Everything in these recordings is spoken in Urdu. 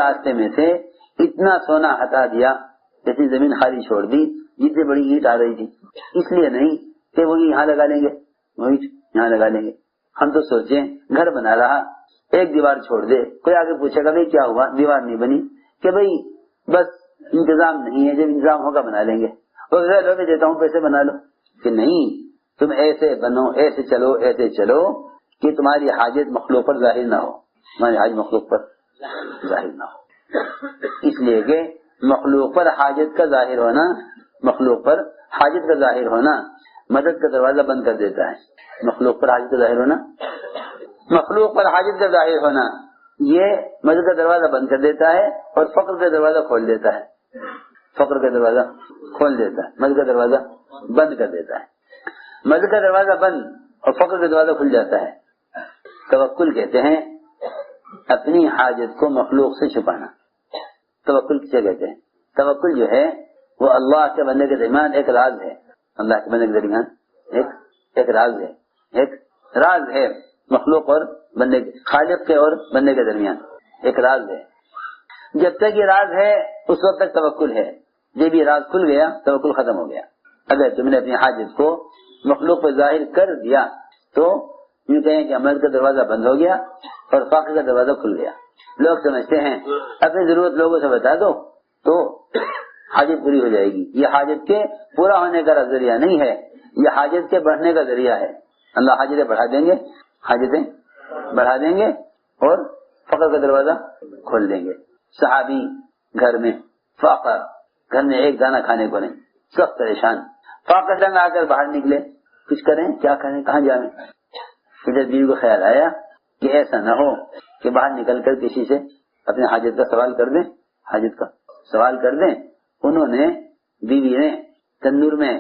راستے میں سے اتنا سونا ہٹا دیا، جیسے زمین خالی چھوڑ دی، جتنی بڑی اینٹ آ رہی تھی، اس لیے نہیں کہ وہ یہاں لگا لیں گے، وہی یہاں لگا لیں گے۔ ہم تو سوچیں گھر بنا رہا، ایک دیوار چھوڑ دے، کوئی آگے پوچھے گا بھائی کیا ہوا، دیوار نہیں بنی، کہ بھائی بس انتظام نہیں ہے، جب انتظام ہوگا بنا لیں گے، اور میں دیتا ہوں پیسے بنا لو، کہ نہیں، تم ایسے بنو، ایسے چلو کہ تمہاری حاجت مخلوق پر ظاہر نہ ہو، تمہاری حاجت مخلوق پر ظاہر نہ ہو۔ اس لیے کہ مخلوق پر حاجت کا ظاہر ہونا، مخلوق پر حاجت کا ظاہر ہونا مدد کا دروازہ بند کر دیتا ہے۔ مخلوق پر حاجت کا ظاہر ہونا، مخلوق پر حاجت کا ظاہر ہونا یہ مدد کا دروازہ بند کر دیتا ہے اور فقر کا دروازہ کھول دیتا ہے، فقر کا دروازہ کھول دیتا ہے، مدد کا دروازہ بند کر دیتا ہے۔ مدد کا دروازہ بند اور فقر کا دروازہ کھل جاتا ہے۔ توکل کہتے ہیں اپنی حاجت کو مخلوق سے چھپانا۔ توکل کسے کہتے ہیں؟ توکل جو ہے وہ اللہ کے بندے کے درمیان ایک راز ہے، اللہ کے بندے کے درمیان ایک راز ہے، ایک راز ہے مخلوق اور بندے کے، خالق کے اور بندے کے درمیان ایک راز ہے۔ جب تک یہ راز ہے اس وقت تک توکل ہے، جب یہ راز کھل گیا توکل ختم ہو گیا۔ اگر تم نے اپنی حاجت کو مخلوق پر ظاہر کر دیا تو یوں کہیں کہ عمل کا دروازہ بند ہو گیا اور فقر کا دروازہ کھل گیا۔ لوگ سمجھتے ہیں اپنی ضرورت لوگوں سے بتا دو تو حاجت پوری ہو جائے گی۔ یہ حاجت کے پورا ہونے کا ذریعہ نہیں ہے، یہ حاجت کے بڑھنے کا ذریعہ ہے۔ اللہ حاجتیں بڑھا دیں گے، حاجتیں بڑھا دیں گے اور فقر کا دروازہ کھول دیں گے۔ صحابی گھر میں فقر، گھر میں ایک دانہ کھانے کو نہیں، سخت پریشان، فقر جنگ آ کر باہر نکلے، کچھ کریں کیا کریں کہاں جائیں۔ ادھر بیوی کو خیال آیا کہ ایسا نہ ہو کہ باہر نکل کر کسی سے اپنے حاجت کا سوال کر دیں، حاجت کا سوال کر دیں۔ انہوں نے، بیوی نے تندور میں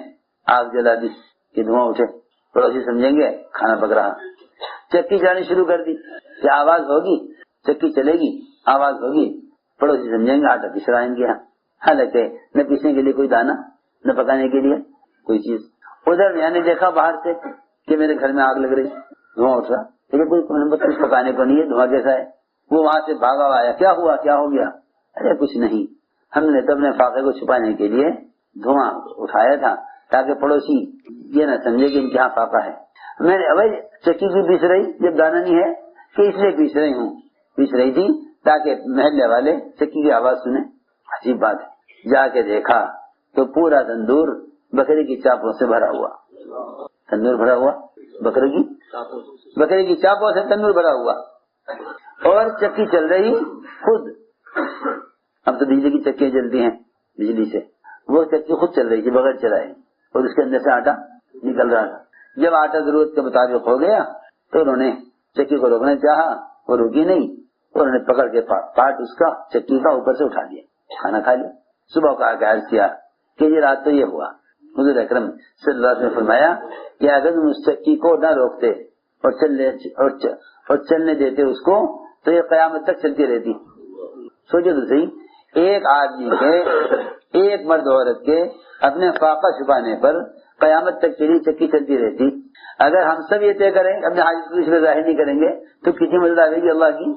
آگ جلا دی کہ دھواں اٹھے، پڑوسی سمجھیں گے کھانا پک رہا۔ چکی چلانے شروع کر دی کہ آواز ہوگی، چکی چلے گی، آواز ہوگی، پڑوسی سمجھیں گے آٹا پس رہا ہے ان کے یہاں، حالانکہ نہ پیسنے کے لیے کوئی دانا، نہ پکانے کے لیے کوئی چیز۔ ادھر میں نے دیکھا باہر سے کہ میرے گھر میں آگ لگ رہی، دھواں اٹھ رہا، لیکن کوئی کچھ پکانے کو نہیں ہے، دھواں کیسا ہے؟ وہ وہاں سے بھاگا آیا، کیا ہوا کیا ہو گیا؟ ارے کچھ نہیں، ہم نے تو اپنے فاقے کو چھپانے کے لیے دھواں اٹھایا تھا تاکہ پڑوسی یہ نہ سمجھے کہ ان کے یہاں فاقہ ہے۔ میں نے بھائی چکی کی پیس رہی جب دانا نہیں ہے کہ اس لیے پیس رہی تھی تاکہ محلے والے چکی کی آواز سنیں۔ عجیب بات ہے، جا کے دیکھا تو پورا تندور بکرے کی چاپوں سے بھرا ہوا، تندور بھرا ہوا بکرے کی چاپوں سے تندور بھرا ہوا، اور چکی چل رہی خود۔ اب تو بجلی کی چکیاں چلتی ہیں بجلی سے، وہ چکی خود چل رہی تھی بغیر چلائے، اور اس کے اندر سے آٹا نکل رہا تھا۔ جب آٹا ضرورت کے مطابق ہو گیا تو انہوں نے چکی کو روکنا چاہا، وہ رکی نہیں، انہوں نے پکڑ کے پاٹ اس کا چکی کا اوپر سے اٹھا دیا، کھانا کھا لیا۔ صبح کا عرض کیا کہ یہ رات تو یہ ہوا۔ حضور اکرم صلی اللہ علیہ وسلم نے فرمایا کہ اگر تم اس چکی کو نہ روکتے اور چلنے دیتے اس کو تو یہ قیامت تک چلتی رہتی۔ سوچے تو صحیح، ایک آدمی کے، ایک مرد عورت کے اپنے فاقہ چھپانے پر قیامت تک چلی چکی چلتی رہتی۔ اگر ہم سب یہ طے کریں اپنے حاجت کو اس میں ظاہر نہیں کریں گے تو کتنی مدد آئے گی اللہ کی۔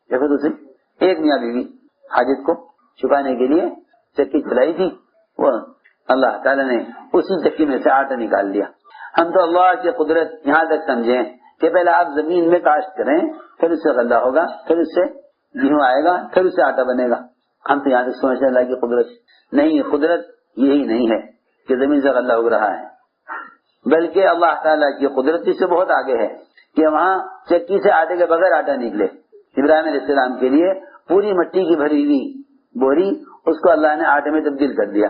دیکھو تو صحیح، ایک میاں بیوی حاجت کو چھپانے کے لیے چکی چلائی تھی، وہ اللہ تعالیٰ نے اسی چکی میں سے آٹا نکال دیا۔ ہم تو اللہ کی قدرت یہاں تک سمجھیں کہ پہلے آپ زمین میں کاشت کریں، پھر اس سے غلہ ہوگا، پھر اس سے گیہوں آئے گا، پھر اس سے آٹا بنے گا۔ ہم تو یہاں تک سمجھتے اللہ کی قدرت نہیں، قدرت یہی نہیں ہے کہ زمین سے غلہ اگ رہا ہے، بلکہ اللہ تعالیٰ کی قدرت اس سے بہت آگے ہے کہ وہاں چکی سے آٹے کے بغیر آٹا نکلے۔ ابراہیم علیہ السلام کے لیے پوری مٹی کی بھری ہوئی بوری، اس کو اللہ نے آٹے میں تبدیل کر دیا۔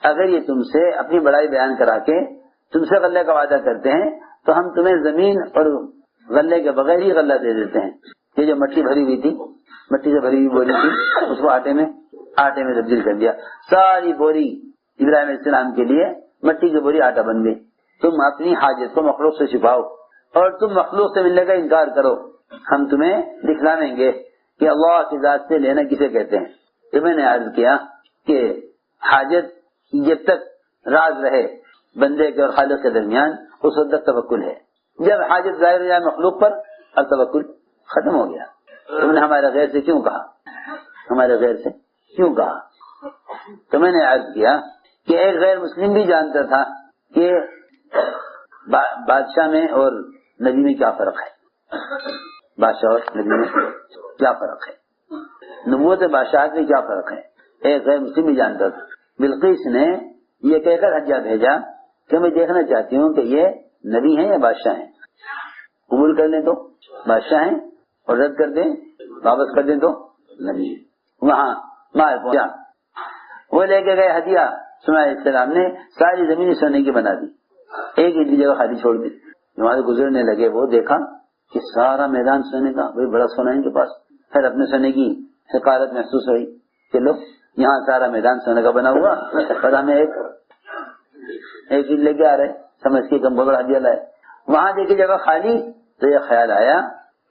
اگر یہ تم سے اپنی بڑائی بیان کرا کے تم سے غلے کا وعدہ کرتے ہیں تو ہم تمہیں زمین اور غلے کے بغیر ہی غلہ دے دیتے ہیں۔ یہ جو مٹی بھری ہوئی تھی، مٹی سے بھری ہوئی بوری تھی، اس کو آٹے میں تبدیل کر دیا۔ ساری بوری ابراہیم علیہ السلام کے لیے مٹی کی بوری آٹا بن گئی۔ تم اپنی حاجت کو مخلوق سے چھپاؤ اور تم مخلوق سے ملنے کا انکار کرو، ہم تمہیں دکھلائیں گے کہ اللہ کی ذات سے لینا کسے کہتے ہیں۔ یہ میں نے عرض کیا کہ حاجت جب تک راز رہے بندے کے اور خالق کے درمیان اس وقت تک توکل ہے۔ جب حاجت ظاہر ہو جائے مخلوق پر اب توکل ختم ہو گیا۔ تم نے ہمارے غیر سے کیوں کہا؟ ہمارے غیر سے؟ کیوں کہا؟ تو میں نے عرض کیا کہ ایک غیر مسلم بھی جانتا تھا کہ بادشاہ میں اور نبی میں کیا فرق ہے، بادشاہ اور نبی میں کیا فرق ہے، نبوت بادشاہت میں کیا فرق ہے، ایک غیر مسلم بھی جانتا تھا۔ بلقیس نے یہ کہہ کر ہدیہ بھیجا کہ میں دیکھنا چاہتی ہوں کہ یہ نبی ہیں یا بادشاہ ہیں، قبول کر لیں تو بادشاہ ہیں اور رد کر دیں واپس کر دیں تو نبی ہیں۔ وہاں مال پہنچا، وہ لے کے گئے ہدیہ، سلیمان علیہ السلام نے ساری زمین سونے کی بنا دی، ایک ہی جگہ خالی چھوڑ دی۔ وہاں سے گزرنے لگے، وہ دیکھا کہ سارا میدان سونے کا، وہی بڑا سونا ان کے پاس، پھر اپنے سونے کی حقارت محسوس ہوئی کہ لو یہاں سارا میدان سونے کا بنا ہوا اور ہمیں ایک چیز لے کے آ رہے، سمجھ کے کم بڑا ہدیہ لائے۔ وہاں دیکھی جگہ خالی تو یہ خیال آیا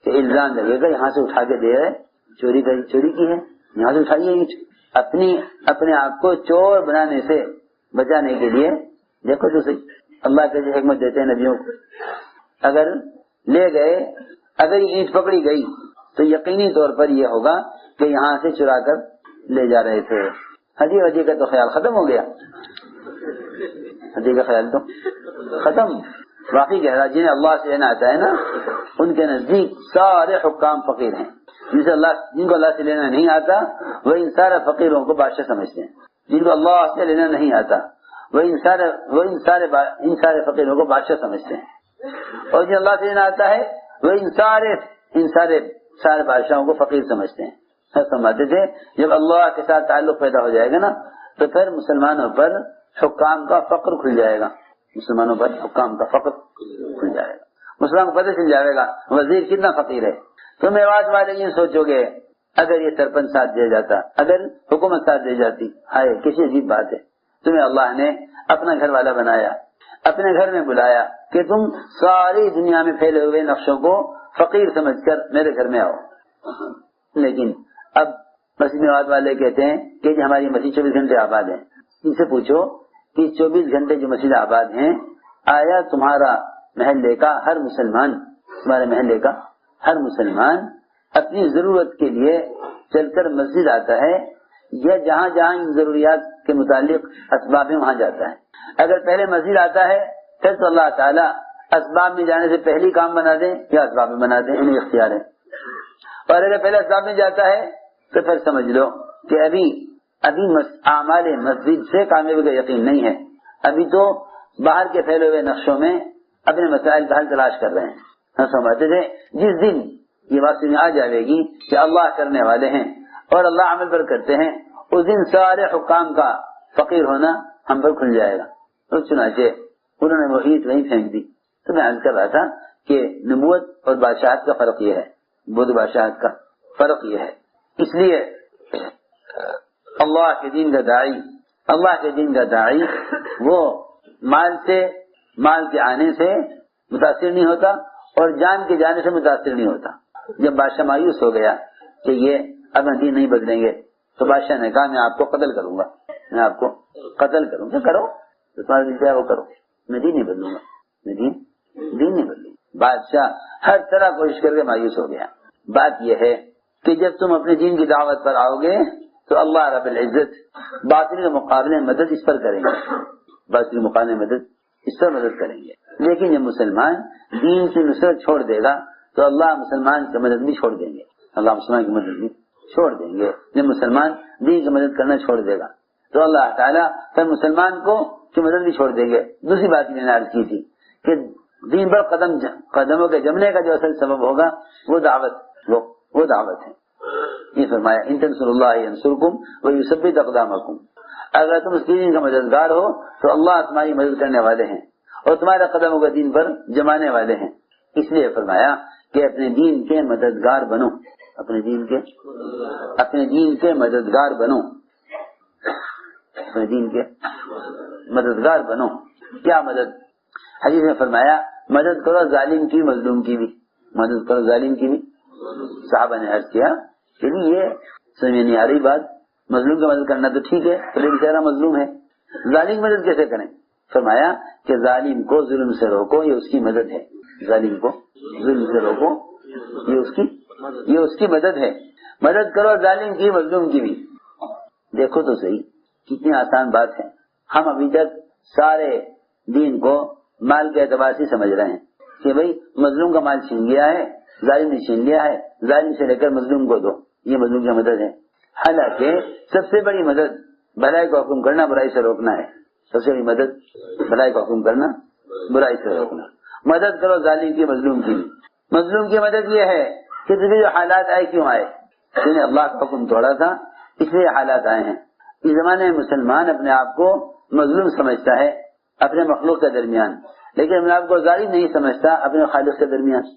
کہ الزام لگے گا، یہاں سے اٹھا کے دے رہے، چوری کی ہے، یہاں سے اٹھائیے اینٹ۔ اپنے آپ کو چور بنانے سے بچانے کے لیے دیکھو تو صحیح، اللہ کے جو حکمت دیتے ہیں نبیوں کو، اگر لے گئے، اگر یہ اینٹ پکڑی گئی تو یقینی طور پر یہ ہوگا کہ یہاں سے چرا کر لے جا رہے تھے۔ ہدیہ کا تو خیال ختم ہو گیا، ہدیہ کا خیال تو ختم۔ واقعی کہہ رہا جنہیں اللہ سے لینا آتا ہے نا، ان کے نزدیک سارے حکام فقیر ہیں، جن کو اللہ سے لینا نہیں آتا وہ ان سارے فقیروں کو بادشاہ سمجھتے ہیں، جن کو اللہ سے لینا نہیں آتا وہ ان سارے فقیروں کو بادشاہ سمجھتے ہیں، اور جن اللہ سے لینا آتا ہے وہ ان سارے بادشاہوں کو فقیر سمجھتے ہیں۔ سمجھتے تھے جب اللہ کے ساتھ تعلق پیدا ہو جائے گا نا تو پھر مسلمانوں پر حکام کا فقر کھل جائے گا، مسلمانوں پر حکام کا فقر کھل جائے گا، مسلمان کو پتہ چل جائے گا وزیر کتنا فقیر ہے۔ تم آواز والے یہ سوچو گے اگر یہ سرپنچ ساتھ دیا جاتا، اگر حکومت ساتھ دی جاتی، ہائے کسی عجیب بات ہے، تمہیں اللہ نے اپنا گھر والا بنایا، اپنے گھر میں بلایا کہ تم ساری دنیا میں پھیلے ہوئے نقشوں کو فقیر سمجھ کر میرے گھر میں آؤ۔ لیکن اب مسجد میں آواز والے کہتے ہیں کہ جی ہماری مسجد 24 گھنٹے آباد ہے، ان سے پوچھو کہ 24 گھنٹے جو مسجد آباد ہیں، آیا تمہارا محلے کا ہر مسلمان، تمہارے محلے کا ہر مسلمان اپنی ضرورت کے لیے چل کر مسجد آتا ہے یا جہاں جہاں ان ضروریات کے متعلق اسباب ہیں وہاں جاتا ہے؟ اگر پہلے مسجد آتا ہے پھر تو اللہ تعالیٰ اسباب میں جانے سے پہلی کام بنا دیں یا اسباب میں بنا دیں، انہیں اختیار ہے۔ اور اگر پہلے اسباب میں جاتا ہے تو پھر سمجھ لو کہ ابھی اعمال مسجد سے کامیابی کا یقین نہیں ہے، ابھی تو باہر کے پھیلے ہوئے نقشوں میں اپنے مسائل کا حل تلاش کر رہے ہیں۔ ہم سمجھتے تھے جس دن یہ بات سمجھ آ جائے گی کہ اللہ کرنے والے ہیں اور اللہ عمل پر کرتے ہیں، اس دن سارے حکام کا فقیر ہونا ہم پر کھل جائے گا۔ تو چنانچہ انہوں نے وہ عید وہیں پھینک دی۔ تو میں عرض کر رہا تھا کہ نبوت اور بادشاہت کا فرق یہ ہے، نبوت بادشاہت کا فرق یہ ہے، اس لیے اللہ کے دین کا داعی وہ مال کے آنے سے متاثر نہیں ہوتا اور جان کے جانے سے متاثر نہیں ہوتا۔ جب بادشاہ مایوس ہو گیا کہ یہ اب دین نہیں بدلیں گے تو بادشاہ نے کہا میں آپ کو قتل کروں گا، کرو تو تمہارا دل چاہے وہ کرو، میں دین نہیں بدلوں گا، میں دین نہیں بدلوں گا۔ بادشاہ ہر طرح کوشش کر کے مایوس ہو گیا۔ بات یہ ہے کہ جب تم اپنے دین کی دعوت پر آؤ گے تو اللہ رب العزت باطل کے مقابلے مدد اس پر کریں گے، اس پر مدد کریں گے۔ لیکن جب مسلمان دین کی نصرت چھوڑ دے گا تو اللہ مسلمان کی مدد بھی چھوڑ دیں گے، جب مسلمان دین کی مدد کرنا چھوڑ دے گا تو اللہ تعالیٰ پھر مسلمان کو کی مدد بھی چھوڑ دیں گے۔ دوسری بات میں نے عرض کی تھی کہ دین پر قدموں کے جمنے کا جو اصل سبب ہوگا وہ دعوت ہے۔ یہ فرمایا ان تنصروا اللہ ینصرکم ویثبت اقدامکم، اگر تم اس دین کا مددگار ہو تو اللہ تمہاری مدد کرنے والے ہیں اور تمہارے قدموں کا دین پر جمانے والے ہیں۔ اس لیے فرمایا کہ اپنے دین کے مددگار بنو، اپنے دین کے مددگار بنو۔ کیا مدد؟ حدیث میں فرمایا مدد کرو ظالم کی مظلوم کی بھی، صحابہ نے عرض کیا کہ یہ سمجھ نہیں آ رہی بات، مظلوم کی مدد کرنا تو ٹھیک ہے، تو بیچارہ مظلوم ہے، ظالم کی مدد کیسے کریں؟ فرمایا کہ ظالم کو ظلم سے روکو، یہ اس کی مدد ہے، ظالم کو ظلم سے روکو، یہ اس کی مدد ہے۔ مدد کرو ظالم کی مظلوم کی بھی. دیکھو تو صحیح کتنی آسان بات ہے. ہم ابھی تک سارے دین کو مال کے اعتبار سے سمجھ رہے ہیں کہ بھئی مظلوم کا مال چھین لیا ہے، ظالم نے چھین لیا ہے، ظالم سے لے کر مظلوم کو دو، یہ مظلوم کی مدد ہے. حالانکہ سب سے بڑی مدد بھلائی کو حکم کرنا، برائی سے روکنا ہے. سب سے بڑی مدد بھلائی کو حکم کرنا، برائی سے روکنا. مدد کرو ظالم کی مظلوم کی. مظلوم کی مدد یہ ہے کہ تجھے جو حالات آئے کیوں آئے؟ تو نے اللہ کا حکم توڑا تھا اس لیے حالات آئے ہیں. اس زمانے میں مسلمان اپنے آپ کو مظلوم سمجھتا ہے اپنے مخلوق کے درمیان، لیکن اپنے آپ کو ظالم نہیں سمجھتا اپنے خالق کے درمیان.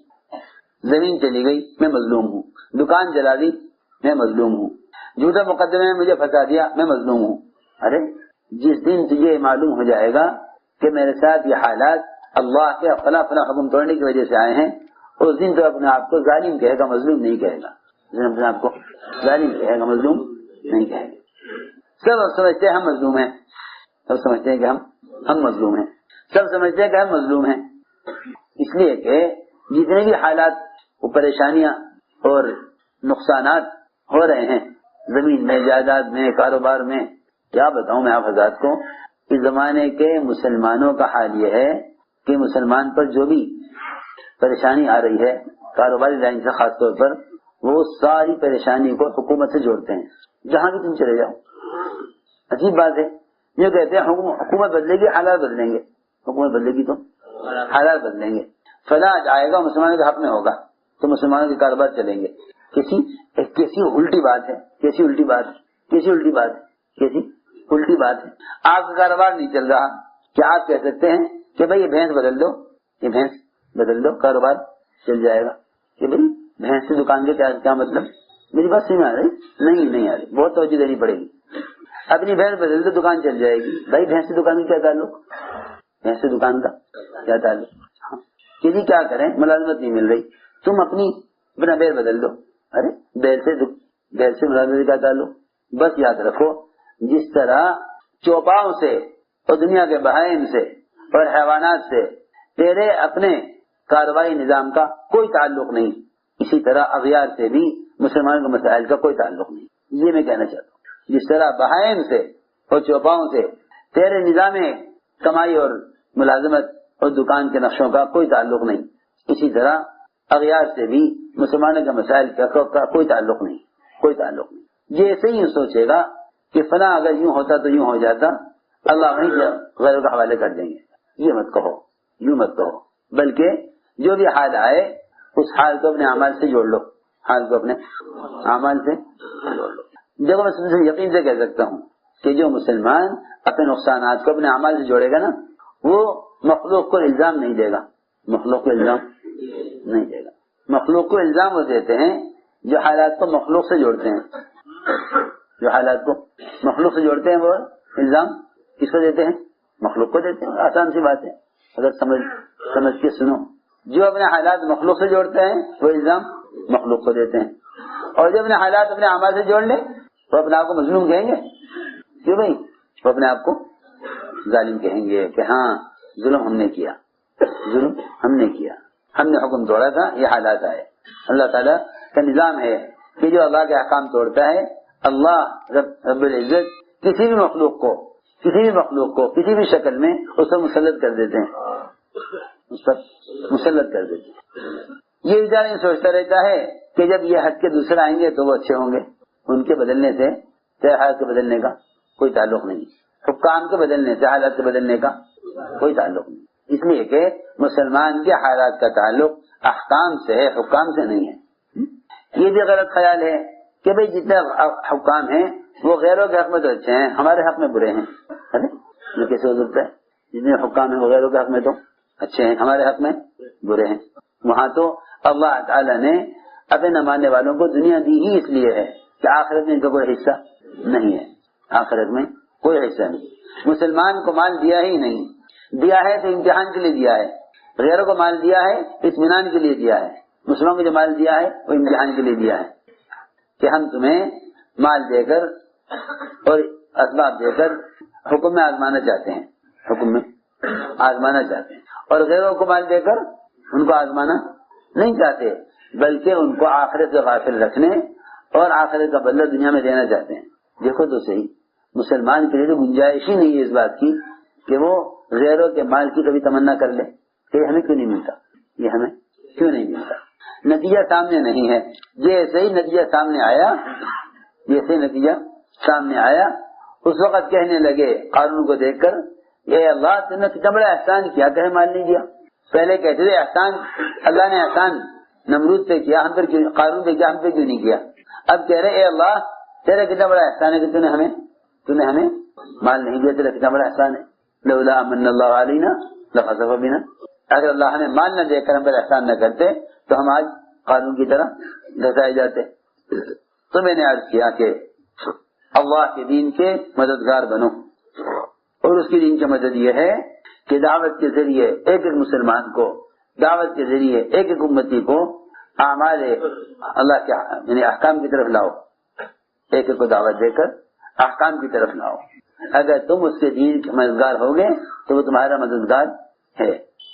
زمین چلی گئی میں مظلوم ہوں، دکان جلا دی میں مظلوم ہوں، جھوٹے مقدمے میں مجھے پھنسا دیا میں مظلوم ہوں. ارے جس دن تجھے معلوم ہو جائے گا کہ میرے ساتھ یہ حالات اللہ کے فلاں فلاں حکم توڑنے کی وجہ سے آئے ہیں، اس دن تو اپنے آپ کو ظالم کہے گا، مظلوم نہیں کہے گا. اپنے آپ کو ظالم کہے گا، مظلوم نہیں کہے گا. سب سمجھتے ہیں ہم مظلوم ہیں، سب سمجھتے ہیں کہ ہم مظلوم ہیں، سب سمجھتے ہیں کہ ہم مظلوم ہیں. اس لیے کہ جتنے بھی حالات وہ پریشانیاں اور نقصانات ہو رہے ہیں زمین میں، جائیداد میں، کاروبار میں، کیا بتاؤں میں آپ حضرات کو. اس زمانے کے مسلمانوں کا حال یہ ہے کہ مسلمان پر جو بھی پریشانی آ رہی ہے کاروباری لائن سے خاص طور پر، وہ ساری پریشانی کو حکومت سے جوڑتے ہیں. جہاں بھی تم چلے جاؤ. عجیب بات ہے، یہ کہتے ہیں حکومت بدلے گی حالات بدلیں گے، حکومت بدلے گی تو حالات بدلیں گے. فلاں آئے گا مسلمانوں کے حق میں ہوگا تو مسلمانوں کے کاروبار چلیں گے. کیسی الٹی بات ہے، کیسی الٹی بات ہے، کیسی الٹی بات ہے، کیسی الٹی بات ہے. آپ کا کاروبار نہیں چل رہا، کیا آپ کہہ سکتے ہیں کہ بھائی یہ بھینس بدل دو، یہ بھینس بدل دو کاروبار چل جائے گا؟ کہ بھائی بھینس کی دکان کے کیا مطلب؟ میری بات سمجھ آ رہی؟ نہیں آ رہی، بہت توجہ دینی پڑے گی. اپنی بھینس بدل دو دکان چل جائے گی. بھائی بھینس کی دکان کا کیا تعلق؟ بھینس کی دکان کا کیا تعلق؟ کہ جی کیا کریں ملازمت نہیں مل رہی، تم اپنا بیل بدل دو. ارے بیل سے ملازمت کا تعلق؟ بس یاد رکھو جس طرح چوپاؤں سے اور دنیا کے بہائم سے اور حیوانات سے تیرے اپنے کاروباری نظام کا کوئی تعلق نہیں، اسی طرح اغیار سے بھی مسلمانوں کے مسائل کا کوئی تعلق نہیں. یہ میں کہنا چاہتا ہوں. جس طرح بہائم سے اور چوپاؤں سے تیرے نظام کمائی اور ملازمت اور دکان کے نقشوں کا کوئی تعلق نہیں، اسی طرح اغیار سے بھی مسلمانوں کے مسائل کا کوئی تعلق نہیں، کوئی تعلق نہیں. یہ ایسے ہی سوچے گا کہ فلاں اگر یوں ہوتا تو یوں ہو جاتا، اللہ وہیں غیروں کا حوالے کر دیں گے. یہ مت کہو، یوں مت کہو، بلکہ جو بھی حال آئے اس حال کو اپنے اعمال سے جوڑ لو، حال کو اپنے اعمال سے جوڑ لو. دیکھو میں تم سے یقین سے کہہ سکتا ہوں کہ جو مسلمان اپنے نقصانات کو اپنے اعمال سے جوڑے گا نا، وہ مخلوق کو الزام نہیں دے گا، مخلوق کو الزام نہیں دے گا. مخلوق کو الزام وہ دیتے ہیں جو حالات کو مخلوق سے جوڑتے ہیں، جو حالات کو مخلوق سے جوڑتے ہیں وہ الزام کس کو دیتے ہیں؟ مخلوق کو دیتے ہیں. آسان سی بات ہے، اگر سمجھ کے سنو. جو اپنے حالات مخلوق سے جوڑتے ہیں وہ الزام مخلوق کو دیتے ہیں، اور جو اپنے حالات اپنے اعمال سے جوڑ لیں وہ اپنے آپ کو مظلوم کہیں گے. کیوں بھائی؟ وہ اپنے آپ کو ظالم کہیں گے کہ ہاں ظلم ہم نے کیا، ظلم ہم نے کیا، ہم نے حکم توڑا تھا، یہ حالات آئے. اللہ تعالیٰ کا نظام ہے کہ جو اللہ کے احکام توڑتا ہے اللہ رب العزت کسی بھی مخلوق کو کسی بھی شکل میں اس پر مسلط کر دیتے ہیں، اس پر مسلط کر دیتے ہیں. یہ بیچارہ سوچتا رہتا ہے کہ جب یہ حد کے دوسرے آئیں گے تو وہ اچھے ہوں گے. ان کے بدلنے سے تیرے حالات کے بدلنے کا کوئی تعلق نہیں، حکام کے بدلنے سے حالات کے بدلنے کا کوئی تعلق نہیں. اس لیے کہ مسلمان کے حالات کا تعلق احکام سے ہے، حکام سے نہیں ہے. یہ بھی غلط خیال ہے کہ بھئی جتنے حکام ہیں وہ غیروں کے حق میں تو اچھے ہیں، ہمارے حق میں برے ہیں. یہ کیسے ہو سکتا ہے؟ جتنے حکام ہیں وہ غیروں کے حق میں تو اچھے ہیں، ہمارے حق میں برے ہیں. وہاں تو اللہ تعالیٰ نے اپنے نہ ماننے والوں کو دنیا دی ہی اس لیے ہے کہ آخرت میں ان کا کوئی حصہ نہیں ہے، آخرت میں کوئی حصہ نہیں. مسلمان کو مال دیا ہی نہیں، دیا ہے تو امتحان کے لیے دیا ہے. غیروں کو مال دیا ہے اطمینان کے لیے دیا ہے. مسلمانوں کو جو مال دیا ہے وہ امتحان کے لیے دیا ہے کہ ہم تمہیں مال دے کر اور اسباب دے کر حکم میں آزمانا چاہتے ہیں، حکم میں آزمانا چاہتے ہیں. اور غیروں کو مال دے کر ان کو آزمانا نہیں چاہتے، بلکہ ان کو آخرت سے غافل رکھنے اور آخرت کا بدلہ دنیا میں دینا چاہتے ہیں. دیکھو تو صحیح، مسلمان کے لیے تو گنجائش ہی نہیں ہے اس بات کی کہ وہ غیروں کے مال کی کبھی تمنا کر لے کہ یہ ہمیں کیوں نہیں ملتا، یہ ہمیں کیوں نہیں ملتا. نتیجہ سامنے نہیں ہے. جیسے ہی نتیجہ سامنے آیا اس وقت کہنے لگے قارون کو دیکھ کر، اے اللہ تم نے کتنا بڑا احسان کیا کہ مال نہیں دیا. پہلے کہتے تھے احسان اللہ نے احسان نمرود پہ کیا، ہم پر کیوں، قارون پہ کیا، ہم پہ کیوں نہیں کیا. اب کہہ رہے اے اللہ تیرا کتنا بڑا احسان ہے کہ تو نے ہمیں مال نہیں دیا، تیرا کتنا بڑا احسان ہے. لولا امن اللہ علینا لخسف بنا، اگر اللہ ہمیں مال نہ دے کر ہم پر احسان نہ کرتے تو ہم آج قارون کی طرح دھسائے جاتے. تو میں نے عرض کیا کہ اللہ کے دین کے مددگار بنو، اور اس کے دین کی مدد یہ ہے کہ دعوت کے ذریعے ایک ایک مسلمان کو، دعوت کے ذریعے ایک ایک امتی کو اعمال اللہ کے یعنی احکام کی طرف لاؤ، ایک ایک کو دعوت دے کر احکام کی طرف لاؤ. اگر تم اس کے دین کے مددگار ہوگے تو وہ تمہارا مددگار ہے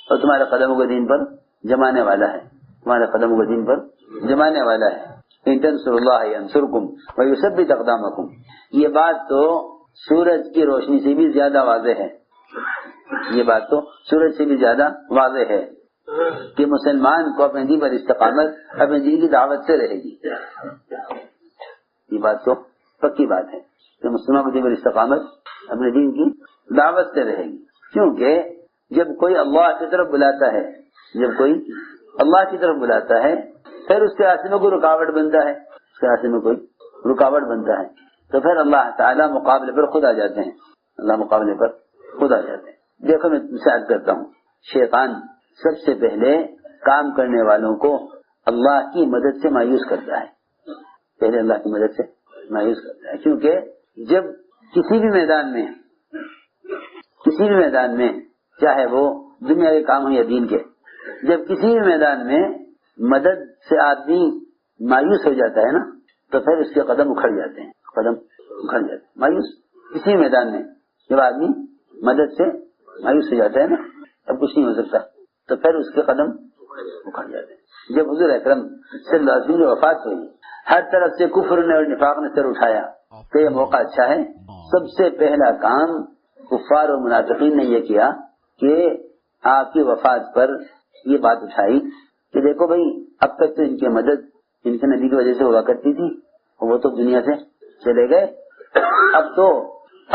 اور تمہارے قدموں کو دین پر جمانے والا ہے، تمہارے قدموں کو دین پر جمانے والا ہے. ان تنصروا اللہ ینصرکم ویثبت اقدامکم. یہ بات تو سورج کی روشنی سے بھی زیادہ واضح ہے، یہ بات تو سورج سے بھی زیادہ واضح ہے کہ مسلمان کو اپنے دین پر استقامت اپنے دین کی دعوت سے رہے گی. یہ بات تو پکی بات ہے کہ مسلمان کو دین پر استقامت اپنے دین کی دعوت سے رہے گی. کیونکہ جب کوئی اللہ کی طرف بلاتا ہے، جب کوئی اللہ کی طرف بلاتا ہے پھر اس کے راستے میں کوئی رکاوٹ بنتا ہے، اس کے راستے میں کوئی رکاوٹ بنتا ہے تو پھر اللہ تعالیٰ مقابلے پر خود آ جاتے ہیں، اللہ مقابلے پر خود آ جاتے ہیں. دیکھو میں مثال کرتا ہوں، شیطان سب سے پہلے کام کرنے والوں کو اللہ کی مدد سے مایوس کرتا ہے، پہلے اللہ کی مدد سے مایوس کرتا ہے. کیونکہ جب کسی بھی میدان میں چاہے وہ دنیا کے کام ہو یا دین کے، جب کسی بھی میدان میں مدد سے آدمی مایوس ہو جاتا ہے نا تو پھر اس کے قدم اکھڑ جاتے ہیں. مایوس کسی میدان میں جب آدمی مدد سے مایوس ہو جاتا ہے نا، اب کچھ نہیں ہو سکتا تو پھر اس کے قدم اکھڑ جاتے ہیں. جب حضور اکرم صلی اللہ علیہ وسلم کی وفات ہوئی، ہر طرف سے کفر نے اور نفاق نے سر اٹھایا کہ یہ موقع اچھا ہے. سب سے پہلا کام کفار اور منافقین نے یہ کیا کہ آپ کی وفات پر یہ بات اٹھائی کہ دیکھو بھائی اب تک تو ان کی مدد ان کے نبی کی وجہ سے ہوا کرتی تھی، وہ تو دنیا سے چلے گئے، اب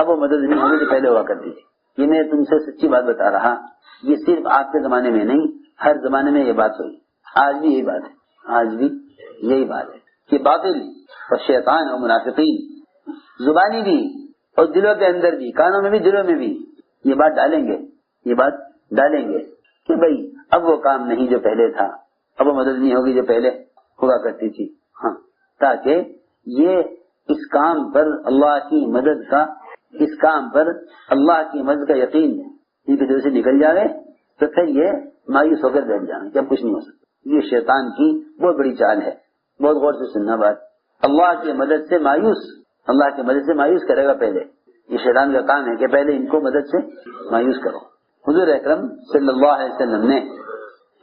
وہ مدد نہیں ہوگی جو پہلے ہوا کرتی تھی. یہ میں تم سے سچی بات بتا رہا، یہ صرف آپ کے زمانے میں نہیں، ہر زمانے میں یہ بات ہوئی. آج بھی یہی بات ہے، آج بھی یہی بات ہے کہ باطل اور شیطان اور منافقین زبانی بھی اور دلوں کے اندر بھی، کانوں میں بھی دلوں میں بھی یہ بات ڈالیں گے کہ بھائی اب وہ کام نہیں جو پہلے تھا، اب وہ مدد نہیں ہوگی جو پہلے ہوا کرتی تھی. ہاں، تاکہ یہ اس کام پر اللہ کی مدد کا یقین ان کی دل سے نکل جائے تو پھر یہ مایوس ہو کر بیٹھ جائیں کہ اب کچھ نہیں ہو سکتا. یہ شیطان کی بہت بڑی چال ہے. بہت غور سے سننا بات. اللہ کی مدد سے مایوس کرے گا پہلے. یہ شیطان کا کام ہے کہ پہلے ان کو مدد سے مایوس کرو. حضور اکرم صلی اللہ علیہ وسلم نے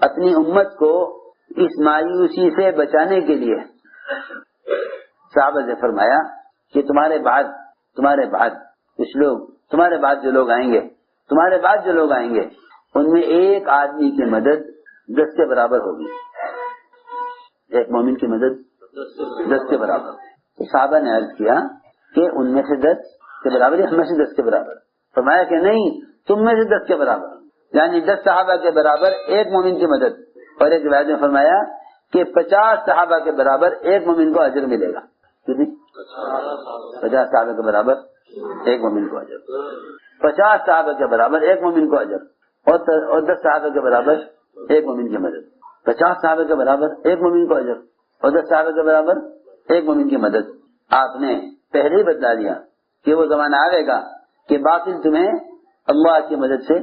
اپنی امت کو اس مایوسی سے بچانے کے لیے صحابہ سے فرمایا کہ تمہارے بعد کچھ لوگ، تمہارے بعد جو لوگ آئیں گے ان میں ایک آدمی کی مدد 10 کے برابر ہوگی. ایک مومن کی مدد 10 کے برابر. تو صحابہ نے عرض کیا کہ ان میں سے 10 کے برابر یا ہم میں سے 10 کے برابر؟ فرمایا کہ نہیں، تم میں سے 10 کے برابر، یعنی 10 صحابہ کے برابر ایک مومن کی مدد. اور ایک روایت میں فرمایا کہ 50 صحابہ کے برابر ایک مومن کو اجر ملے گا. کتنی؟ 50 صحابہ کے برابر ایک مومن کو اجر، 50 صحابہ کے برابر ایک مومن کو اجر، اور 10 صحابہ کے برابر ایک مومن کی مدد. 50 صحابہ کے برابر ایک مومن کو اجر اور 10 صحابہ کے برابر ایک مومن کی مدد. آپ نے پہلے ہی بتلا دیا کہ وہ زمانہ آئے گا کہ باطل تمہیں اللہ کی مدد سے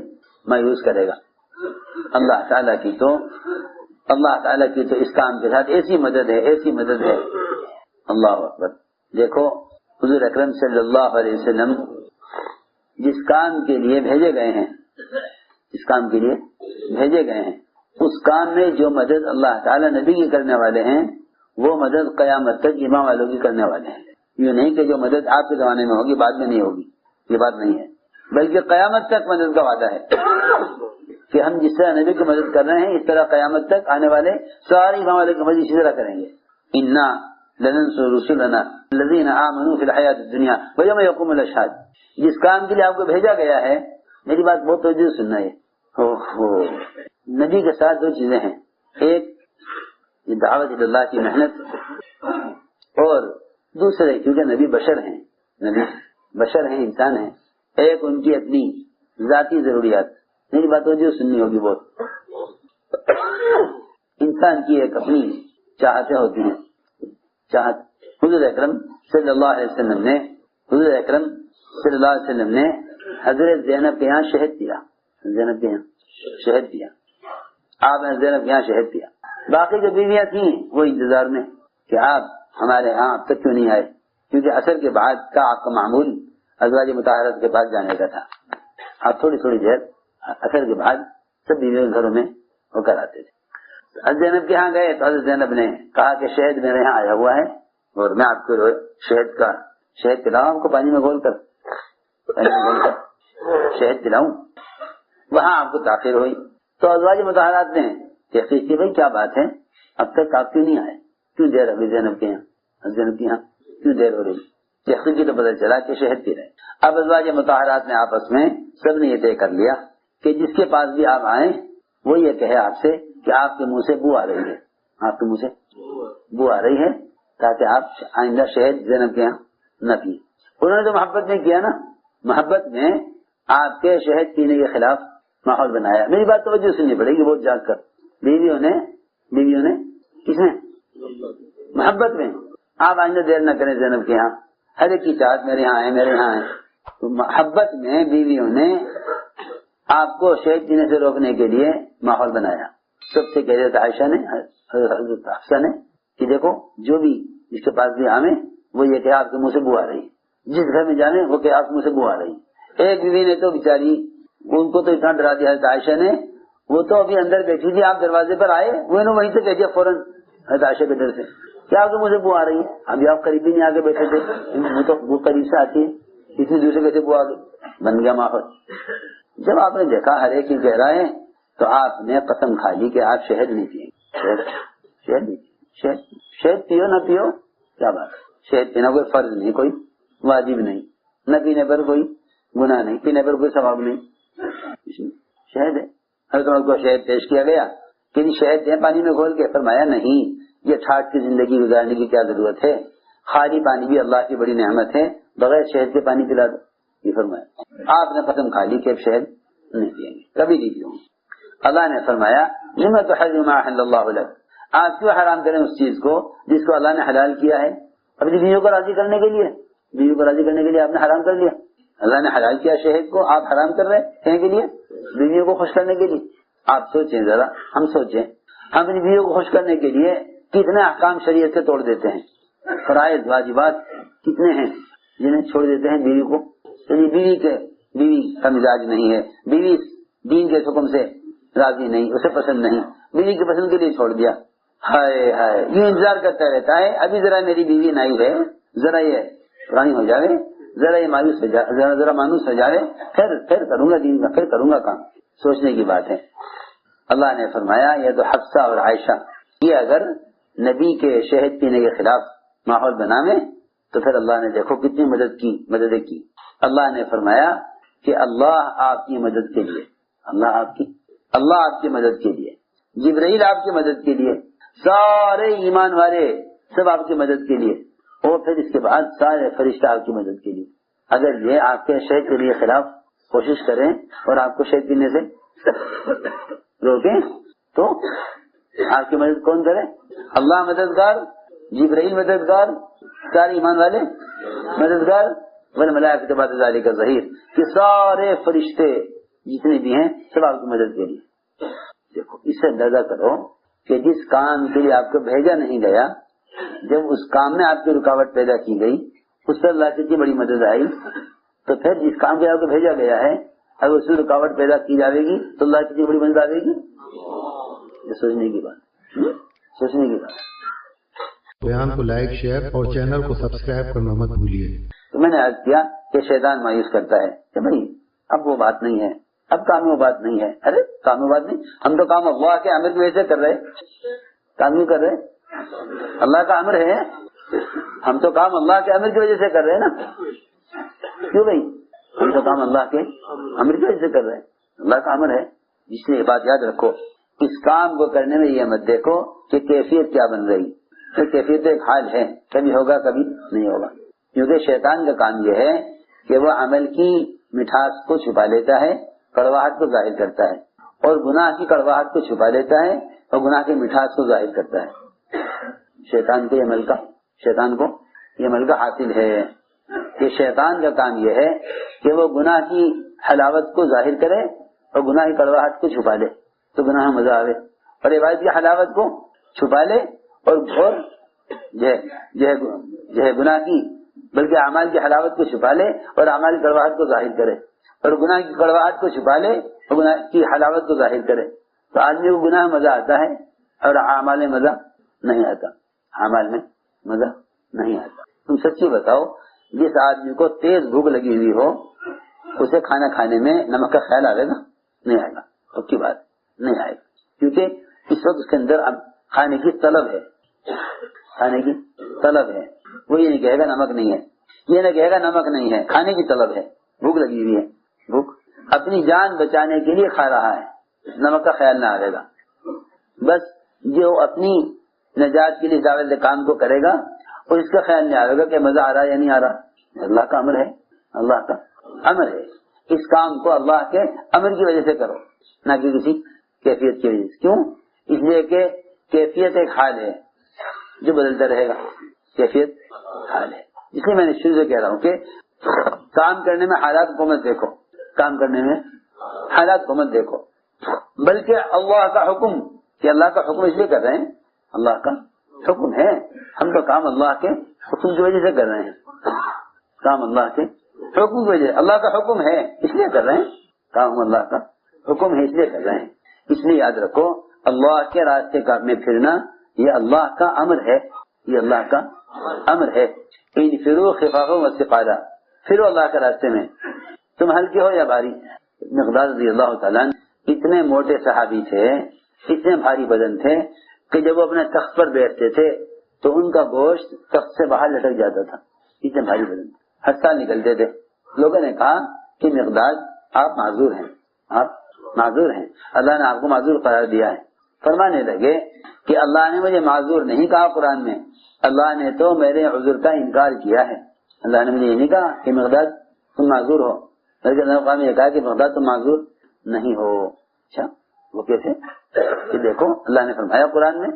مایوس کرے گا. اللہ تعالیٰ کی تو اس کام کے ساتھ ایسی مدد ہے. اللہ اکبر. دیکھو حضور اکرم صلی اللہ علیہ وسلم جس کام کے لیے بھیجے گئے ہیں، اس کام میں جو مدد اللہ تعالیٰ نبی کی کرنے والے ہیں وہ مدد قیامت تک ایمان والوں کی کرنے والے ہیں. یہ نہیں کہ جو مدد آپ کے زمانے میں ہوگی بعد میں نہیں ہوگی، یہ بات نہیں ہے، بلکہ قیامت تک مدد کا وعدہ ہے کہ ہم جس طرح نبی کی مدد کر رہے ہیں اس طرح قیامت تک آنے والے سارے ایمان والے کی مدد اسی طرح کریں گے. انا لننصر رسلنا الذین آمنوا فی الحیات الدنیا ویوم یقوم الاشہاد. جس کام کے لیے آپ کو بھیجا گیا ہے، میری بات بہت توجہ سے سننا ہے. نبی کے ساتھ دو چیزیں ہیں، ایک یہ دعوت اللہ کی محنت، اور دوسرے کیونکہ نبی بشر ہیں، نبی بشر ہیں، انسان ہیں، ایک ان کی اپنی ذاتی ضروریات. میری بات توجہ سننی ہوگی بہت. انسان کی ایک اپنی چاہتیں ہوتی ہیں، چاہت. حضور اکرم صلی اللہ علیہ وسلم نے حضرت زینب کے یہاں شہد پیا. زینب کے یہاں شہد پیا، آپ نے زینب کے یہاں شہد پیا. باقی جو بیویاں تھیں وہ انتظار میں کہ آپ ہمارے ہاں اب تک کیوں نہیں آئے، کیونکہ عصر کے بعد کا آپ کا معمول ازواج مطہرات کے پاس جانے کا تھا. آپ تھوڑی تھوڑی دیر عصر کے بعد سب بیویوں گھروں میں ہو کر آتے تھے. حضرت زینب کے یہاں گئے تو حضرت زینب نے کہا کہ شہد میرے یہاں آیا ہوا ہے اور میں آپ کو شہد پلاؤں، آپ کو پانی میں گھول کر شہد پلاؤں. وہاں آپ کو تاخیر ہوئی تو ازواج مطہرات نے تحقیق کی، بھائی کیا بات ہے، اب تک آپ کیوں نہیں آئے، کیوں دیر ابھی زینب کے یہاں کیوں دیر ہو رہی. تحقیق کی تو پتہ چلا کہ شہد پی رہے. اب ازواج مطہرات نے آپس میں سب نے یہ طے کر لیا کہ جس کے پاس بھی آپ آئیں وہ یہ کہے آپ سے کہ آپ کے منہ سے بو آ رہی ہے، آپ کے منہ سے بو آ رہی ہے، تاکہ آپ آئندہ شہد زینب کے یہاں نہ پیے. انہوں نے تو محبت میں کیا نا، محبت میں آپ کے شہد پینے کے خلاف ماحول بنایا. میری بات توجہ سننی پڑے گی بہت جاگ کر. بیویوں نے کس نے محبت میں آپ آئندہ دیر نہ کریں زینب کے یہاں، ہر ایک کی چاہت میرے یہاں ہے. تو محبت میں بیویوں نے آپ کو شہد پینے سے روکنے کے لیے ماحول بنایا. سب سے کہہ دیتا عائشہ نے، حضرت حفصہ نے، کہ دیکھو جو بھی جس کے پاس بھی آویں وہ یہ کہ آپ کے منہ سے بو آ رہی، جس گھر میں جانے وہ کہ آپ کے منہ سے بو آ رہی. ایک بیوی نے تو بیچاری ان کو تو اتنا ڈرا دیا حضرت عائشہ نے، وہ تو ابھی اندر بیٹھی تھی، آپ دروازے پر آئے وہ نے وہیں سے کہہ دیا فوراً حضرت عائشہ کے ڈر سے، کیا آپ کے منہ سے بو آ رہی ہے. ابھی آپ قریبی نہیں آگے بیٹھے تھے، وہ تو وہ قریب سے آتی ہے، اتنی دوسرے کیسے بو آ گئی. بن گیا ماحول. جب آپ نے دیکھا ہر ایک ہی کہہ رہا ہے تو آپ نے قسم کھا لی کہ آپ شہد نہیں پیئیں گے. شہد پیو نہ پیو کیا بات ہے. شہد پینا کوئی فرض نہیں، کوئی واجب نہیں، نہ پینے پر کوئی گناہ نہیں، پینے پر کوئی ثواب نہیں. شہد ہے. حضرت کو شہد پیش کیا گیا کہ شہد دیں پانی میں گھول کے. فرمایا نہیں، یہ ٹھاٹ کی زندگی گزارنے کی کیا ضرورت ہے، خالی پانی بھی اللہ کی بڑی نعمت ہے، بغیر شہد کے پانی پلا دو. یہ فرمایا. آپ نے قسم کھا لی کہ اب شہد نہیں پیئیں گے، کبھی نہیں پیوں گے. اللہ نے فرمایا لما تحرم ما احل اللہ لک، آپ کیوں حرام کریں اس چیز کو جس کو اللہ نے حلال کیا ہے. اپنی بیویوں کو راضی کرنے کے لیے آپ نے حرام کر لیا. اللہ نے حلال کیا شہد کو، آپ حرام کر رہے ہیں کے لیے، بیویوں کو خوش کرنے کے لیے. آپ سوچیں ذرا، ہم سوچیں، ہم اپنی بیویوں کو خوش کرنے کے لیے کتنے احکام شریعت سے توڑ دیتے ہیں. فرائض واجبات کتنے ہیں جنہیں چھوڑ دیتے ہیں بیوی کو. بیوی کا مزاج نہیں ہے، بیوی دین کے حکم سے راضی نہیں، اسے پسند نہیں، بیوی کی پسند کے لیے چھوڑ دیا. ہائے ہائے، یہ انتظار کرتا رہتا ہے ابھی ذرا میری بیوی نئی ہے، ذرا یہ پرانی ہو جائے، ذرا یہ مانوس ہو جائے، پھر کروں گا دین کا، پھر کروں گا کام. سوچنے کی بات ہے. اللہ نے فرمایا یہ تو حفصہ اور عائشہ یہ اگر نبی کے شہد پینے کے خلاف ماحول بناویں تو پھر اللہ نے دیکھو کتنی مددیں کی. اللہ نے فرمایا کہ اللہ آپ کی مدد کے لیے، اللہ آپ کی مدد کے لیے، جبرائیل آپ کی مدد کے لیے، سارے ایمان والے سب آپ کی مدد کے لیے، اور پھر اس کے بعد سارے فرشتہ آپ کی مدد کے لیے. اگر یہ آپ کے شہد کے لیے خلاف کوشش کریں اور آپ کو شہد پینے سے روکیں تو آپ کی مدد کون کرے؟ اللہ مددگار، جبرائیل مددگار، سارے ایمان والے مددگار، والملائکۃ بعد ذلک ظہیر، کہ سارے فرشتے جتنے بھی ہیں سب آپ کی مدد کے لیے. دیکھو اس سے اندازہ کرو کہ جس کام کے لیے آپ کو بھیجا نہیں گیا، جب اس کام میں آپ کی رکاوٹ پیدا کی گئی، اس پر اللہ کی اتنی بڑی مدد آئی، تو پھر جس کام کے لیے آپ کو بھیجا گیا ہے اگر اس میں رکاوٹ پیدا کی جائے گی تو اللہ کی اتنی بڑی مدد آئے گی. یہ سوچنے کی بات. بیان کو لائک، شیئر اور چینل کو سبسکرائب کرنا مت بھولیے۔ تو میں نے عرض کیا کہ شیطان مایوس کرتا ہے کہ بھائی اب وہ بات نہیں ہے، اب کام وہ بات نہیں ہے۔ ارے کام وہ بات نہیں، ہم تو کام اللہ کے امر کی وجہ سے کر رہے، کام نہیں کر رہے، اللہ کا امر ہے، ہم تو کام اللہ کے امر کی وجہ سے کر رہے ہیں نا۔ کیوں بھائی؟ ہم تو کام اللہ کے امر کی وجہ سے کر رہے ہیں، اللہ کا امر ہے۔ اس لیے یہ بات یاد رکھو، اس کام کو کرنے میں یہ مت دیکھو کہ کیفیت کیا بن رہی، تو کیفیت ایک حال ہے، کبھی ہوگا کبھی نہیں ہوگا، کیونکہ شیطان کا کام یہ ہے کہ وہ عمل کی مٹھاس کو چھپا لیتا ہے، کڑواہٹ کو ظاہر کرتا ہے، اور گناہ کی کڑواہٹ کو چھپا لیتا ہے اور گناہ کی مٹھاس کو ظاہر کرتا ہے۔ شیطان کو یہ عمل کا حاصل ہے کہ شیطان کا کام یہ ہے کہ وہ گناہ کی حلاوت کو ظاہر کرے اور گناہ کی کڑواہٹ کو چھپا لے تو گناہ مزہ آوے، اور عبادت کی حلاوت کو چھپا لے اور گناہ کی بلکہ اعمال کی حلاوت کو چھپا لے اور اعمال کی کڑواہٹ کو ظاہر کرے، اور گناہ کی کڑواہٹ کو چھپا لے اور گناہ کی حلاوت کو ظاہر کرے، تو آدمی کو گناہ میں مزہ آتا ہے اور اعمال میں مزہ نہیں آتا، اعمال میں مزہ نہیں آتا۔ تم سچی بتاؤ، جس آدمی کو تیز بھوک لگی ہوئی ہو اسے کھانا کھانے میں نمک کا خیال آئے گا؟ نہیں آئے گا، پکی بات نہیں آئے گا، کیونکہ اس وقت اس کے اندر کھانے کی طلب ہے، کھانے کی طلب ہے۔ وہ یہ نہیں کہے گا نمک نہیں ہے، یہ نہیں کہے گا نمک نہیں ہے، کھانے کی طلب ہے، بھوک لگی ہوئی ہے، بھوک اپنی جان بچانے کے لیے کھا رہا ہے، نمک کا خیال نہ آئے گا۔ بس جو اپنی نجات کے لیے دعوت کام کو کرے گا اور اس کا خیال نہیں آئے گا کہ مزہ آ رہا ہے یا نہیں آ رہا، اللہ کا امر ہے، اللہ کا امر ہے، اس کام کو اللہ کے امر کی وجہ سے کرو، نہ کہ کسی کیفیت کی وجہ سے۔ کیوں؟ اس لیے کہ کیفیت ایک حال ہے جو بدلتا رہے گا، کیفیت حال ہے۔ اس لیے میں نے شروع سے کہہ رہا ہوں کہ کام کرنے میں حالات کو مت دیکھو، کام کرنے میں حالات کو مت دیکھو، بلکہ اللہ کا حکم، کہ اللہ کا حکم اس لیے کر رہے ہیں، اللہ کا حکم ہے، ہم تو کام اللہ کے حکم کی وجہ سے کر رہے ہیں، کام اللہ کے حکم کی وجہ، اللہ کا حکم ہے اس لیے کر رہے ہیں، کام اللہ کا حکم ہے اس لیے کر رہے ہیں۔ اس لیے یاد رکھو، اللہ کے راستے میں پھرنا یہ اللہ کا امر ہے، یہ اللہ کا امر ہے۔ انفروا خفافا وثقالا، پھرو اللہ کے راستے میں، تم ہلکے ہو یا بھاری۔ مقداد رضی اللہ تعالیٰ اتنے موٹے صحابی تھے، اتنے بھاری بدن تھے کہ جب وہ اپنے تخت پر بیٹھتے تھے تو ان کا گوشت تخت سے باہر لٹک جاتا تھا، اتنے بھاری بدن، ہر سال نکلتے تھے۔ لوگوں نے کہا کہ مقداد آپ معذور ہیں، آپ معذور ہیں، اللہ نے آپ کو معذور قرار دیا ہے۔ فرمانے لگے کہ اللہ نے مجھے معذور نہیں کہا قرآن میں، اللہ نے تو میرے عذر کا انکار کیا ہے، اللہ نے مجھے یہ نہیں کہا کہ مقداد تم معذور ہو، بلکہ اللہ نے یہ کہا کہ مقداد تم معذور نہیں ہو۔ اچھا وہ کیسے؟ کہ دیکھو اللہ نے فرمایا قرآن میں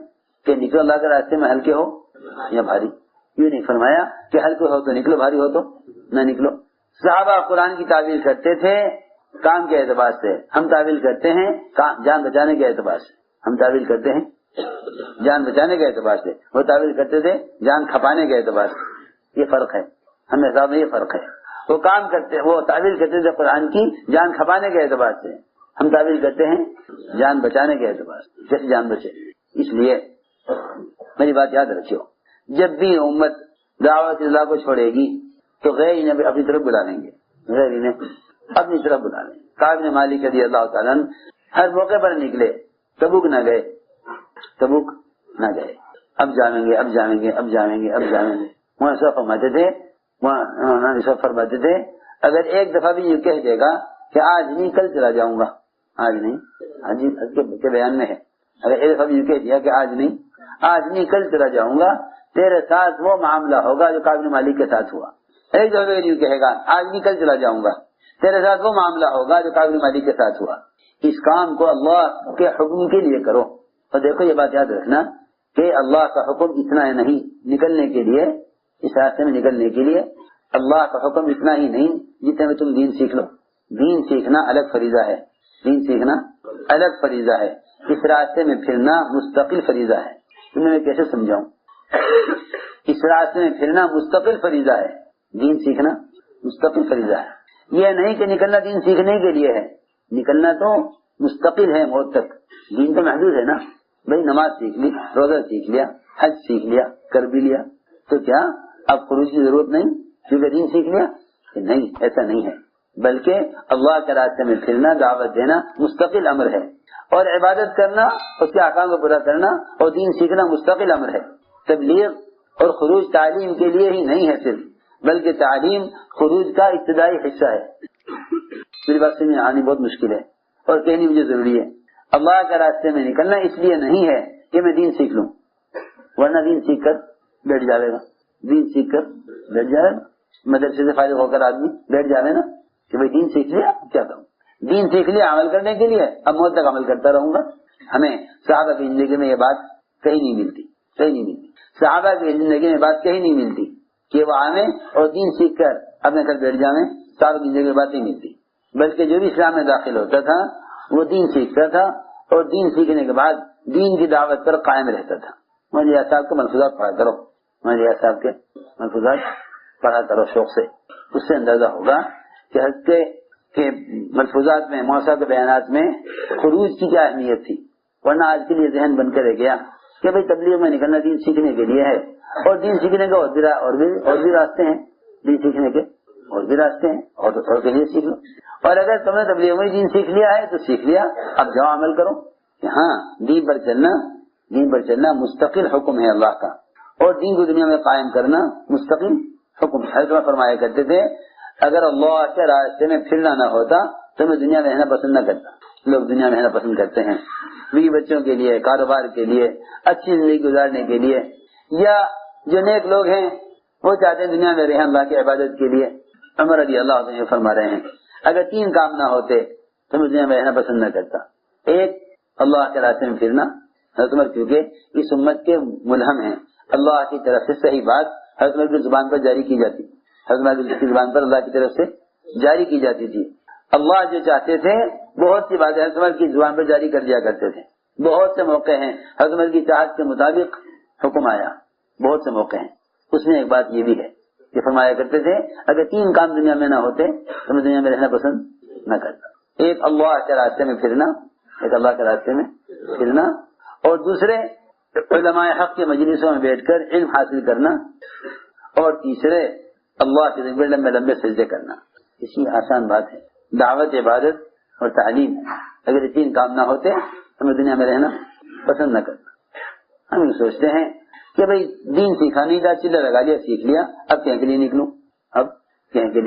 کہ نکلو اللہ کے راستے میں ہلکے ہو یا بھاری، یہ نہیں فرمایا کہ ہلکے ہو تو نکلو، بھاری ہو تو نہ نکلو۔ صحابہ قرآن کی تعویل کرتے تھے کام کے اعتبار سے، ہم تعویل کرتے ہیں جان بچانے کے اعتبار سے، ہم تعویل کرتے ہیں جان بچانے کے اعتبار سے، وہ تعویل کرتے تھے جان کھپانے کے اعتبار سے، یہ فرق ہے، ہمیں حساب میں یہ فرق ہے۔ وہ کام کرتے، وہ تعویل کرتے تھے قرآن کی جان کھپانے کے اعتبار سے، ہم تعویل کرتے ہیں جان بچانے کے اعتبار سے، جیسے جان بچے۔ اس لیے میری بات یاد رکھیو، جب بھی امت دعوت اللہ کو چھوڑے گی تو غیر انہیں اپنی طرف بلا لیں گے، غیر انہیں اپنی طرف بلا لیں گے۔ کعب بن مالک رضی اللہ تعالیٰ ہر موقع پر نکلے، تبوک نہ گئے، تبوک نہ گئے، اب جائیں گے، اب جائیں گے، اب جائیں گے، اب جائیں گے۔ وہاں سب فرماتے تھے، وہاں سب فرماتے تھے اگر ایک دفعہ بھی یہ کہہ دے گا کہ آج نہیں کل چلا جاؤں گا، آج نہیں، حج کے بیان میں ہے، اگر ایک دفعہ بھی یہ کہہ دیا کہ آج نہیں کل چلا جاؤں گا، تیرے ساتھ وہ معاملہ ہوگا جو کعب بن مالک کے ساتھ ہوا۔ ایک دفعہ یہ کہے گا آج نہیں کل چلا جاؤں گا، تیرے ساتھ وہ معاملہ ہوگا جو کعب بن مالک کے ساتھ ہوا۔ اس کام کو اللہ کے حکم کے لیے کرو، اور دیکھو یہ بات یاد رکھنا کہ اللہ کا حکم اتنا ہی نہیں نکلنے کے لیے، اس راستے میں نکلنے کے لیے اللہ کا حکم اتنا ہی نہیں جتنے میں تم دین سیکھ لو۔ دین سیکھنا الگ فریضہ ہے، دین سیکھنا الگ فریضہ ہے، اس راستے میں پھرنا مستقل فریضہ ہے۔ تمہیں میں کیسے سمجھاؤں؟ اس راستے میں پھرنا مستقل فریضہ ہے، دین سیکھنا مستقل فریضہ ہے۔ یہ نہیں کہ نکلنا دین سیکھنے کے لیے ہے، نکلنا تو مستقل ہے موت تک، دین تو محدود ہے نا، بھائی نماز سیکھ لی، روزہ سیکھ لیا، حج سیکھ لیا، کر بھی لیا، تو کیا اب خروج کی ضرورت نہیں کیونکہ دین سیکھ لیا؟ کہ نہیں، ایسا نہیں ہے، بلکہ اللہ کے راستے میں پھرنا، دعوت دینا مستقل امر ہے، اور عبادت کرنا، اس کے احکام کو پورا کرنا اور دین سیکھنا مستقل امر ہے۔ تبلیغ اور خروج تعلیم کے لیے ہی نہیں ہے صرف، بلکہ تعلیم خروج کا ابتدائی حصہ ہے۔ میری بات سمجھ میں آنی بہت مشکل ہے اور کہنی مجھے ضروری ہے۔ اللہ کے راستے میں نکلنا اس لیے نہیں ہے کہ میں دین سیکھ لوں، ورنہ دین سیکھ کر بیٹھ جاوے گا، دین سیکھ کر بیٹھ جائے گا، مدرسے سے فارغ ہو کر آدمی بیٹھ جاوے نا کہ بھائی دین سیکھ لیا، کیا کروں؟ دین سیکھ لیا عمل کرنے کے لیے، اب موت تک عمل کرتا رہوں گا۔ ہمیں صحابہ کی زندگی میں یہ بات کہیں نہیں ملتی، کہیں نہیں ملتی۔ صحابہ کی زندگی میں بات کہیں نہیں ملتی کہ وہ آویں اور دین سیکھ کر اپنے گھر بیٹھ جاویں، صحابہ کی زندگی میں بات نہیں ملتی، بلکہ جو بھی اسلام میں داخل ہوتا تھا وہ دین سیکھتا تھا اور دین سیکھنے کے بعد دین کی دعوت پر قائم رہتا تھا۔ مولوی صاحب کے ملفوظات پڑھا کرو، مولوی صاحب کے ملفوظات پڑھا کرو شوق سے، اس سے اندازہ ہوگا کہ حضرت کے ملفوظات میں، موسیٰ کے بیانات میں خروج کی کیا اہمیت تھی، ورنہ آج کے لیے ذہن بن کے رہ گیا کہ بھئی تبلیغ میں نکلنا دین سیکھنے کے لیے ہے، اور دین سیکھنے کے اور بھی راستے ہیں، دین سیکھنے کے اور بھی راستے ہیں، اور کے لیے سیکھ لو، اور اگر تم نے تبلیغ میں دین سیکھ لیا ہے تو سیکھ لیا، اب جاؤ عمل کرو کہ ہاں دین پر چلنا مستقل حکم ہے اللہ کا، اور دین کو دنیا میں قائم کرنا مستقل حکم ہے۔ حضرت فرمایا کرتے تھے اگر اللہ کے راستے میں پھرنا نہ ہوتا تو میں دنیا میں رہنا پسند نہ کرتا۔ لوگ دنیا میں رہنا پسند کرتے ہیں بیوی بچوں کے لیے، کاروبار کے لیے، اچھی زندگی گزارنے کے لیے، یا جو نیک لوگ ہیں وہ چاہتے ہیں دنیا میں رہیں اللہ کی عبادت کے لیے۔ عمر رضی اللہ عنہ فرما رہے ہیں اگر 3 کام نہ ہوتے تو میں دنیا میں رہنا پسند نہ کرتا۔ ایک، اللہ کے راستے میں پھرنا، حضرت عمر کیونکہ اس امت کے ملہم ہیں، اللہ کی طرف سے صحیح بات حضرت عمر کی زبان پر جاری کی جاتی، حضرت عمر کی زبان پر اللہ کی طرف سے جاری کی جاتی تھی۔ اللہ جو چاہتے تھے بہت سی باتیں حضرت عمر کی زبان پر جاری کر دیا کرتے تھے۔ بہت سے موقع ہیں حضرت عمر کی چاہت کے مطابق حکم آیا، بہت سے موقع ہیں۔ اس میں ایک بات یہ بھی ہے کہ فرمایا کرتے تھے اگر 3 کام دنیا میں نہ ہوتے تو میں دنیا میں رہنا پسند نہ کرتا۔ ایک، اللہ کے راستے میں پھرنا، اور دوسرے علماء حق کے مجلسوں میں بیٹھ کر علم حاصل کرنا، اور تیسرے اللہ کے ذکر لمبے لمبے سجدے کرنا۔ اسی آسان بات ہے، دعوت، عبادت اور تعلیم۔ اگر یہ 3 کام نہ ہوتے تو میں دنیا میں رہنا پسند نہ کرتا۔ ہم سوچتے ہیں کہ بھئی دین سیکھا نہیں تھا، چلے لگا لیا، سیکھ لیا، اب کہیں کے لیے نکلوں، اب کہیں کے لیے